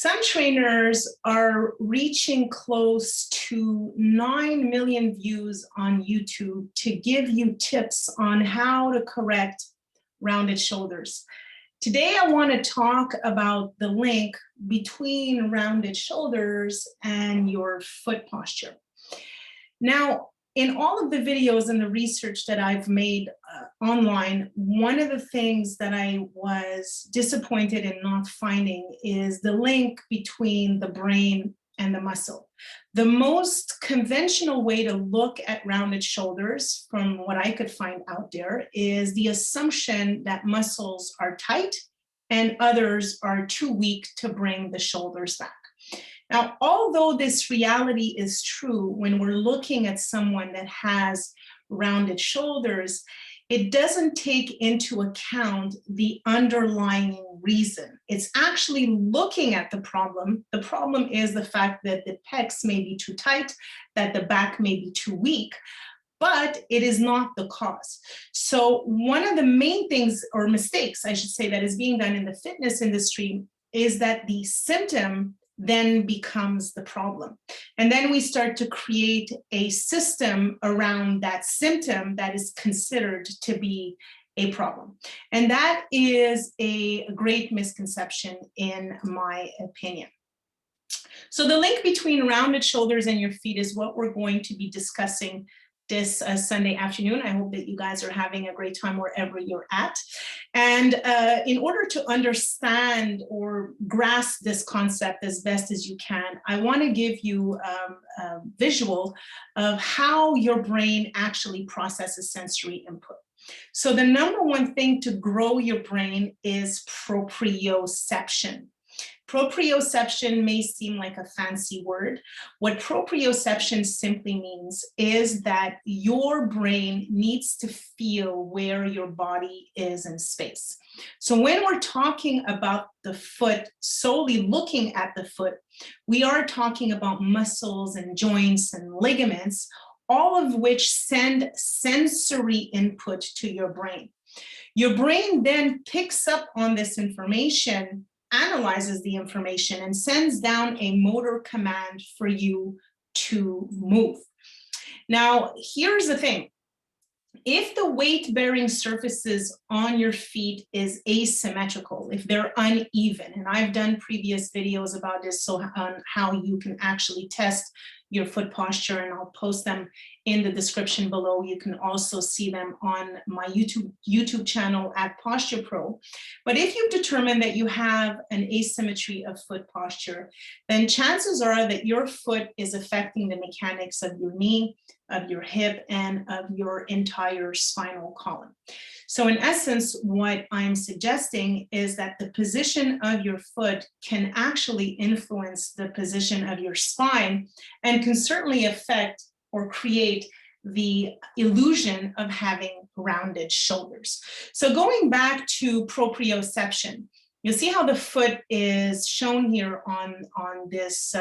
Some trainers are reaching close to 9 million views on YouTube to give you tips on how to correct rounded shoulders. Today, I want to talk about the link between rounded shoulders and your foot posture. Now, in all of the videos and the research that I've made online, one of the things that I was disappointed in not finding is the link between the brain and the muscle. The most conventional way to look at rounded shoulders, from what I could find out there, is the assumption that muscles are tight and others are too weak to bring the shoulders back. Now, although this reality is true when we're looking at someone that has rounded shoulders, it doesn't take into account the underlying reason. It's actually looking at the problem. The problem is the fact that the pecs may be too tight, that the back may be too weak, but it is not the cause. So one of the main things, or mistakes, I should say, that is being done in the fitness industry is that the symptom then becomes the problem. And then we start to create a system around that symptom that is considered to be a problem. And that is a great misconception in my opinion. So the link between rounded shoulders and your feet is what we're going to be discussing this Sunday afternoon. I hope that you guys are having a great time wherever you're at. And in order to understand or grasp this concept as best as you can, I want to give you a visual of how your brain actually processes sensory input. So the number one thing to grow your brain is proprioception. Proprioception may seem like a fancy word. What proprioception simply means is that your brain needs to feel where your body is in space. So when we're talking about the foot, solely looking at the foot, we are talking about muscles and joints and ligaments, all of which send sensory input to your brain. Your brain then picks up on this information, analyzes the information, and sends down a motor command for you to move. Now, here's the thing. If the weight-bearing surfaces on your feet is asymmetrical, if they're uneven, and I've done previous videos about this, so on how you can actually test your foot posture, and I'll post them in the description below. You can also see them on my YouTube channel at Posturepro. But if you determine that you have an asymmetry of foot posture, then chances are that your foot is affecting the mechanics of your knee, of your hip, and of your entire spinal column. So in essence, what I'm suggesting is that the position of your foot can actually influence the position of your spine and can certainly affect or create the illusion of having rounded shoulders. So going back to proprioception, you'll see how the foot is shown here on this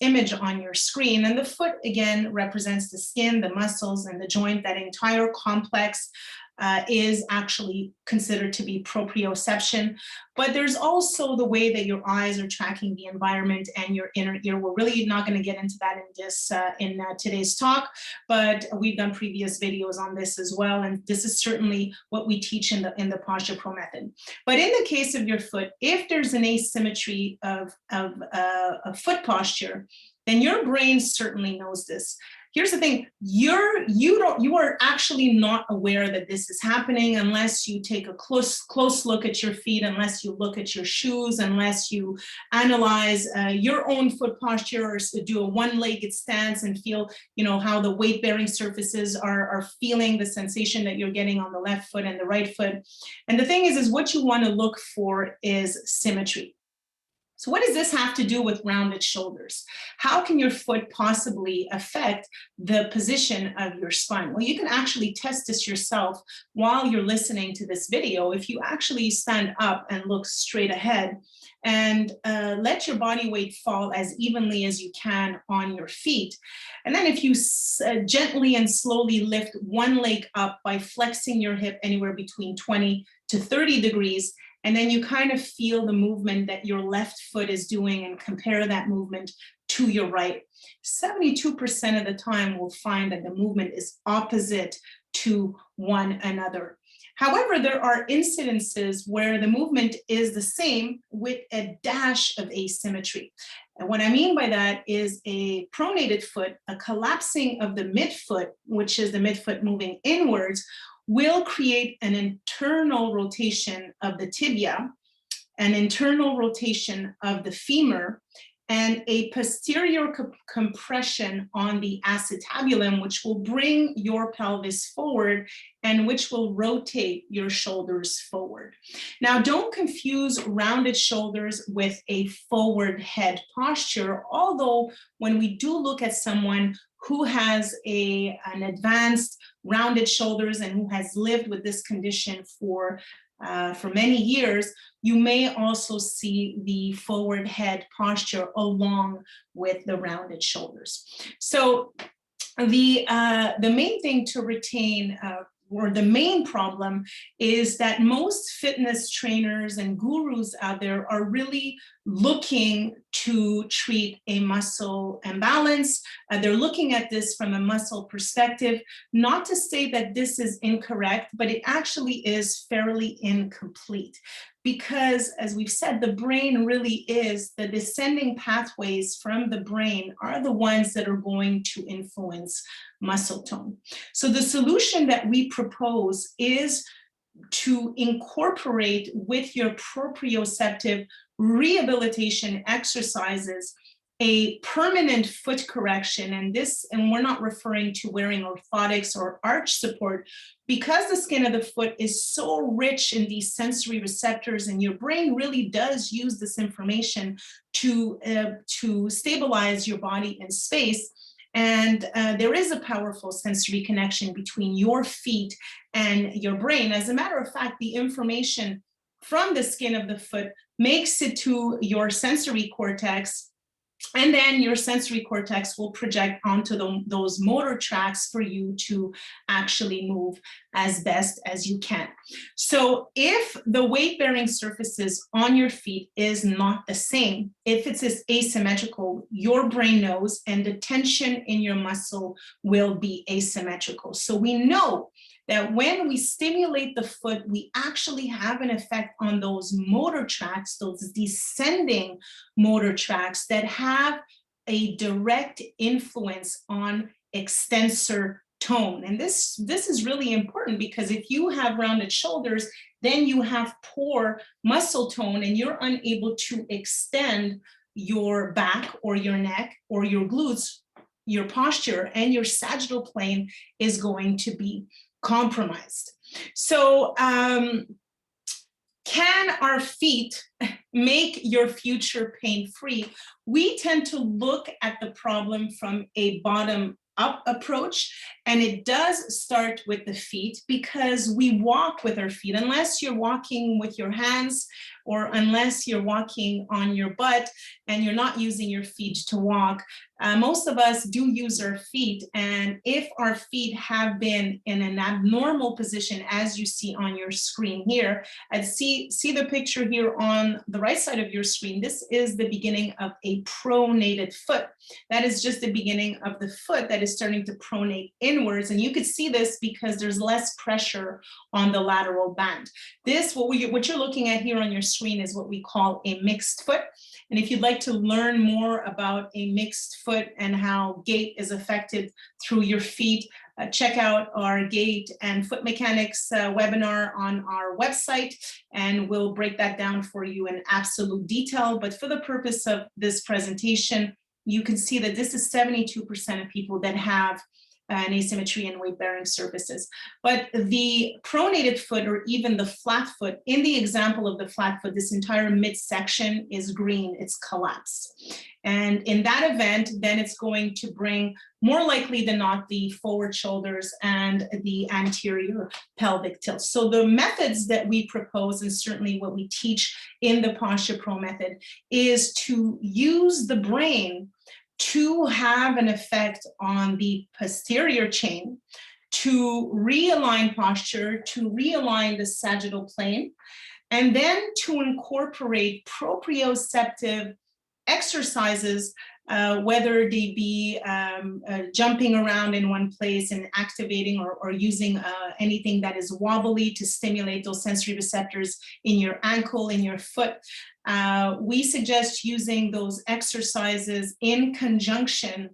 image on your screen. And the foot, again, represents the skin, the muscles, and the joint. That entire complex is actually considered to be proprioception. But there's also the way that your eyes are tracking the environment and your inner ear. We're really not going to get into that in today's talk, but we've done previous videos on this as well. And this is certainly what we teach in the Posturepro method. But in the case of your foot, if there's an asymmetry of foot posture, then your brain certainly knows this. Here's the thing, you are actually not aware that this is happening unless you take a close look at your feet, unless you look at your shoes, unless you analyze your own foot posture, or do a one-legged stance and feel, how the weight-bearing surfaces are feeling the sensation that you're getting on the left foot and the right foot. And the thing is what you want to look for is symmetry. So what does this have to do with rounded shoulders? How can your foot possibly affect the position of your spine? Well, you can actually test this yourself while you're listening to this video. If you actually stand up and look straight ahead and let your body weight fall as evenly as you can on your feet. And then if you gently and slowly lift one leg up by flexing your hip anywhere between 20 to 30 degrees, And then you kind of feel the movement that your left foot is doing and compare that movement to your right. 72% of the time we'll find that the movement is opposite to one another. However, there are incidences where the movement is the same with a dash of asymmetry. And what I mean by that is a pronated foot, a collapsing of the midfoot, which is the midfoot moving inwards, will create an internal rotation of the tibia, an internal rotation of the femur, and a posterior compression on the acetabulum, which will bring your pelvis forward and which will rotate your shoulders forward. Now, don't confuse rounded shoulders with a forward head posture, although when we do look at someone who has an advanced rounded shoulders and who has lived with this condition for many years, you may also see the forward head posture along with the rounded shoulders. So the main thing to retain, or the main problem, is that most fitness trainers and gurus out there are really looking to treat a muscle imbalance. They're looking at this from a muscle perspective. Not to say that this is incorrect, but it actually is fairly incomplete. Because, as we've said, the brain really is, the descending pathways from the brain are the ones that are going to influence muscle tone. So the solution that we propose is to incorporate with your proprioceptive rehabilitation exercises a permanent foot correction, and we're not referring to wearing orthotics or arch support, because the skin of the foot is so rich in these sensory receptors, and your brain really does use this information to stabilize your body in space. And there is a powerful sensory connection between your feet and your brain. As a matter of fact, the information from the skin of the foot makes it to your sensory cortex, and then your sensory cortex will project onto those motor tracks for you to actually move as best as you can. So if the weight-bearing surfaces on your feet is not the same, if it's asymmetrical, your brain knows, and the tension in your muscle will be asymmetrical. So we know that when we stimulate the foot, we actually have an effect on those motor tracks, those descending motor tracks that have a direct influence on extensor tone. And this is really important, because if you have rounded shoulders, then you have poor muscle tone and you're unable to extend your back or your neck or your glutes, your posture, and your sagittal plane is going to be compromised. So can our feet make your future pain-free? We tend to look at the problem from a bottom-up approach, and it does start with the feet, because we walk with our feet. Unless you're walking with your hands, or unless you're walking on your butt and you're not using your feet to walk, most of us do use our feet. And if our feet have been in an abnormal position, as you see on your screen here, and see the picture here on the right side of your screen, this is the beginning of a pronated foot. That is just the beginning of the foot that is starting to pronate inwards. And you could see this because there's less pressure on the lateral band. This, what you're looking at here on your screen, is what we call a mixed foot. And if you'd like to learn more about a mixed foot and how gait is affected through your feet, check out our gait and foot mechanics webinar on our website, and we'll break that down for you in absolute detail. But for the purpose of this presentation, you can see that this is 72% of people that have an asymmetry in weight-bearing surfaces. But the pronated foot, or even the flat foot, in the example of the flat foot, this entire midsection is green, it's collapsed. And in that event, then it's going to bring, more likely than not, the forward shoulders and the anterior pelvic tilt. So the methods that we propose, and certainly what we teach in the Posturepro method, is to use the brain to have an effect on the posterior chain, to realign posture, to realign the sagittal plane, and then to incorporate proprioceptive exercises, whether they be jumping around in one place and activating or using anything that is wobbly to stimulate those sensory receptors in your ankle, in your foot. We suggest using those exercises in conjunction,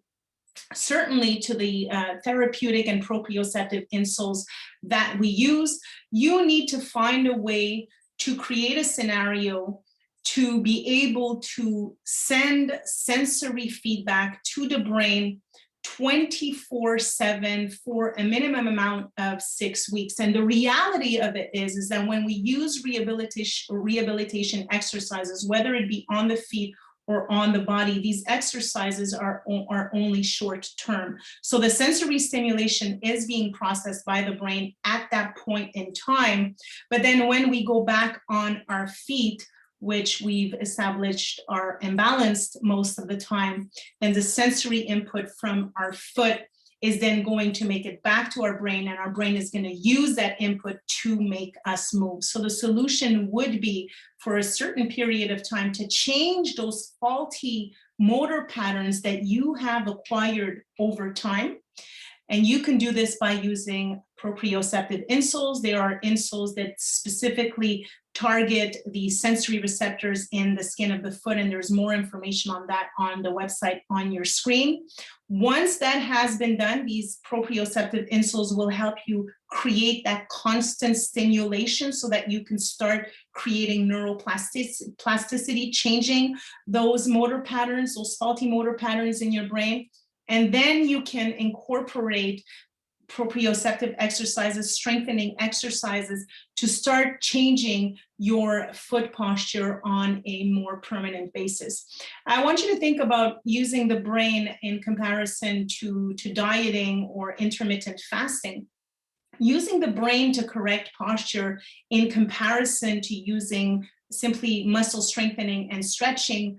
certainly to the therapeutic and proprioceptive insoles that we use. You need to find a way to create a scenario to be able to send sensory feedback to the brain 24/7 for a minimum amount of 6 weeks. And the reality of it is that when we use rehabilitation exercises, whether it be on the feet or on the body, these exercises are only short term. So the sensory stimulation is being processed by the brain at that point in time. But then when we go back on our feet, which we've established are imbalanced most of the time, then the sensory input from our foot is then going to make it back to our brain, and our brain is going to use that input to make us move. So the solution would be for a certain period of time to change those faulty motor patterns that you have acquired over time. And you can do this by using proprioceptive insoles. They are insoles that specifically target the sensory receptors in the skin of the foot, and there's more information on that on the website on your screen. Once that has been done, these proprioceptive insoles will help you create that constant stimulation so that you can start creating neuroplasticity, changing those motor patterns, those faulty motor patterns in your brain. And then you can incorporate proprioceptive exercises, strengthening exercises to start changing your foot posture on a more permanent basis. I want you to think about using the brain in comparison to dieting or intermittent fasting. Using the brain to correct posture in comparison to using simply muscle strengthening and stretching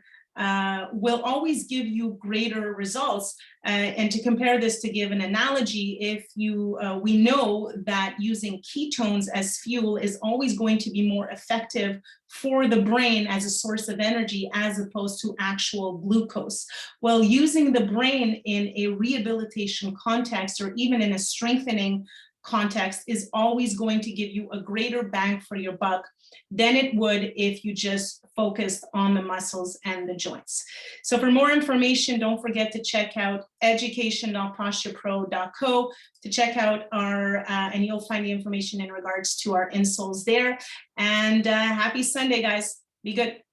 will always give you greater results. And to compare this, to give an analogy, if you, we know that using ketones as fuel is always going to be more effective for the brain as a source of energy as opposed to actual glucose. Well, using the brain in a rehabilitation context or even in a strengthening context is always going to give you a greater bang for your buck than it would if you just focused on the muscles and the joints. So for more information, don't forget to check out education.posturepro.co to check out our, and you'll find the information in regards to our insoles there. And happy Sunday, guys. Be good.